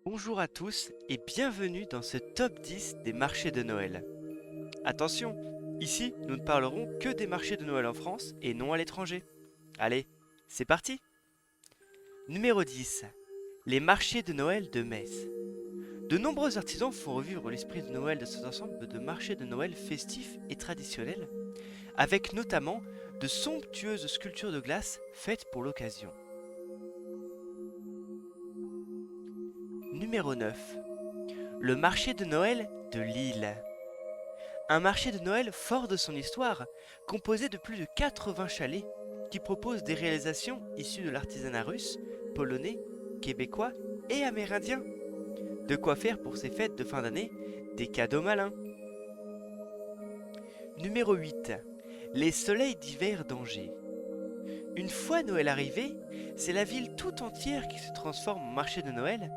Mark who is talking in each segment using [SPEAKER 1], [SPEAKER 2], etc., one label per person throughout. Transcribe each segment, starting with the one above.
[SPEAKER 1] Bonjour à tous et bienvenue dans ce top 10 des marchés de Noël. Attention, ici nous ne parlerons que des marchés de Noël en France et non à l'étranger. Allez, c'est parti. Numéro 10. Les marchés de Noël de Metz. De nombreux artisans font revivre l'esprit de Noël de cet ensemble de marchés de Noël festifs et traditionnels, avec notamment de somptueuses sculptures de glace faites pour l'occasion. Numéro 9. Le marché de Noël de Lille. Un marché de Noël fort de son histoire, composé de plus de 80 chalets, qui proposent des réalisations issues de l'artisanat russe, polonais, québécois et amérindien. De quoi faire pour ces fêtes de fin d'année des cadeaux malins. Numéro 8. Les soleils d'hiver d'Angers. Une fois Noël arrivé, c'est la ville tout entière qui se transforme en marché de Noël,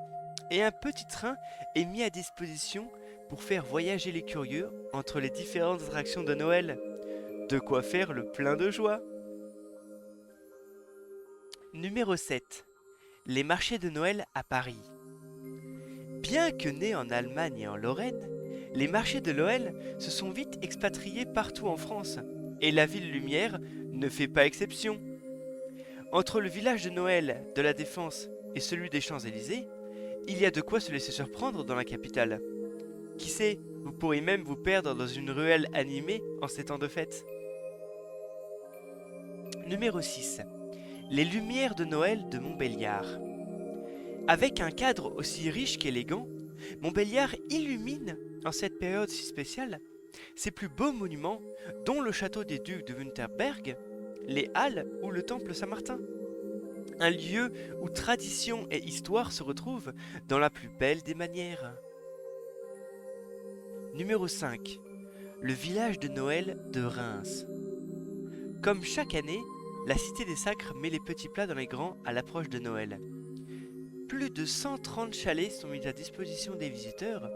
[SPEAKER 1] et un petit train est mis à disposition pour faire voyager les curieux entre les différentes attractions de Noël. De quoi faire le plein de joie. Numéro 7. Les marchés de Noël à Paris. Bien que nés en Allemagne et en Lorraine, les marchés de Noël se sont vite expatriés partout en France, et la ville Lumière ne fait pas exception. Entre le village de Noël de la Défense et celui des Champs-Élysées, il y a de quoi se laisser surprendre dans la capitale. Qui sait, vous pourrez même vous perdre dans une ruelle animée en ces temps de fête. Numéro 6. Les lumières de Noël de Montbéliard. Avec un cadre aussi riche qu'élégant, Montbéliard illumine, en cette période si spéciale, ses plus beaux monuments, dont le château des Ducs de Wurtemberg, les Halles ou le temple Saint-Martin. Un lieu où tradition et histoire se retrouvent dans la plus belle des manières. Numéro 5. Le village de Noël de Reims. Comme chaque année, la Cité des Sacres met les petits plats dans les grands à l'approche de Noël. Plus de 130 chalets sont mis à disposition des visiteurs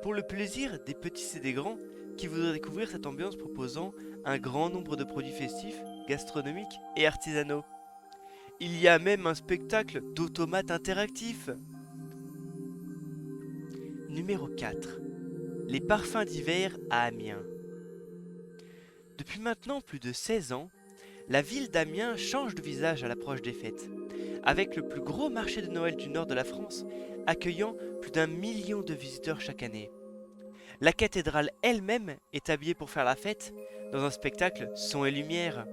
[SPEAKER 1] pour le plaisir des petits et des grands qui voudraient découvrir cette ambiance proposant un grand nombre de produits festifs, gastronomiques et artisanaux. Il y a même un spectacle d'automates interactifs. Numéro 4. Les parfums d'hiver à Amiens. Depuis maintenant plus de 16 ans, la ville d'Amiens change de visage à l'approche des fêtes, avec le plus gros marché de Noël du nord de la France, accueillant plus d'1 million de visiteurs chaque année. La cathédrale elle-même est habillée pour faire la fête, dans un spectacle son et lumière.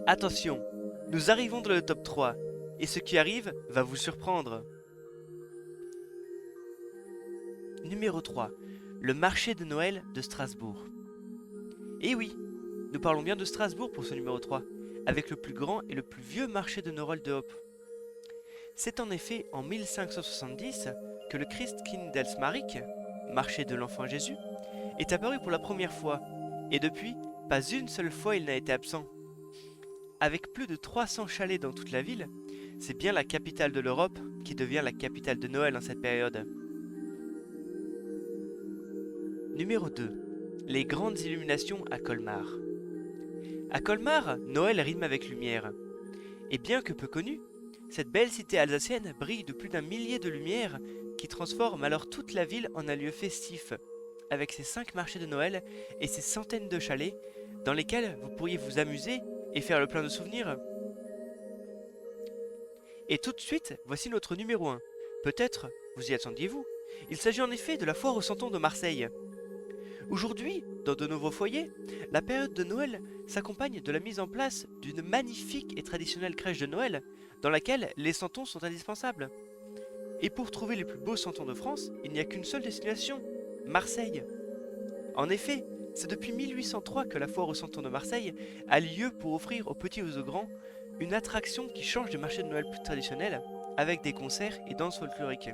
[SPEAKER 1] Attention, nous arrivons dans le top 3, et ce qui arrive va vous surprendre. Numéro 3. Le marché de Noël de Strasbourg. Et oui, nous parlons bien de Strasbourg pour ce numéro 3, avec le plus grand et le plus vieux marché de Noël d'Europe. C'est en effet en 1570 que le Christkindlesmarkt, marché de l'enfant Jésus, est apparu pour la première fois, et depuis, pas une seule fois il n'a été absent. Avec plus de 300 chalets dans toute la ville, c'est bien la capitale de l'Europe qui devient la capitale de Noël en cette période. Numéro 2. Les grandes illuminations à Colmar. À Colmar, Noël rime avec lumière. Et bien que peu connue, cette belle cité alsacienne brille de plus d'1 millier de lumières qui transforment alors toute la ville en un lieu festif, avec ses 5 marchés de Noël et ses centaines de chalets dans lesquels vous pourriez vous amuser et faire le plein de souvenirs. Et tout de suite, voici notre numéro 1. Peut-être vous y attendiez-vous. Il s'agit en effet de la foire aux santons de Marseille. Aujourd'hui, dans de nouveaux foyers, la période de Noël s'accompagne de la mise en place d'une magnifique et traditionnelle crèche de Noël, dans laquelle les santons sont indispensables. Et pour trouver les plus beaux santons de France, il n'y a qu'une seule destination, Marseille. En effet, c'est depuis 1803 que la foire aux santons de Marseille a lieu pour offrir aux petits et aux grands une attraction qui change du marché de Noël plus traditionnel, avec des concerts et danses folkloriques.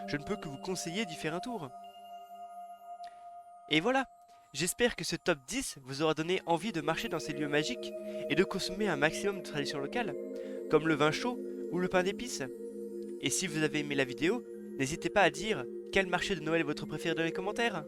[SPEAKER 1] Je ne peux que vous conseiller d'y faire un tour. Et voilà, j'espère que ce top 10 vous aura donné envie de marcher dans ces lieux magiques et de consommer un maximum de traditions locales, comme le vin chaud ou le pain d'épices. Et si vous avez aimé la vidéo, n'hésitez pas à dire quel marché de Noël est votre préféré dans les commentaires.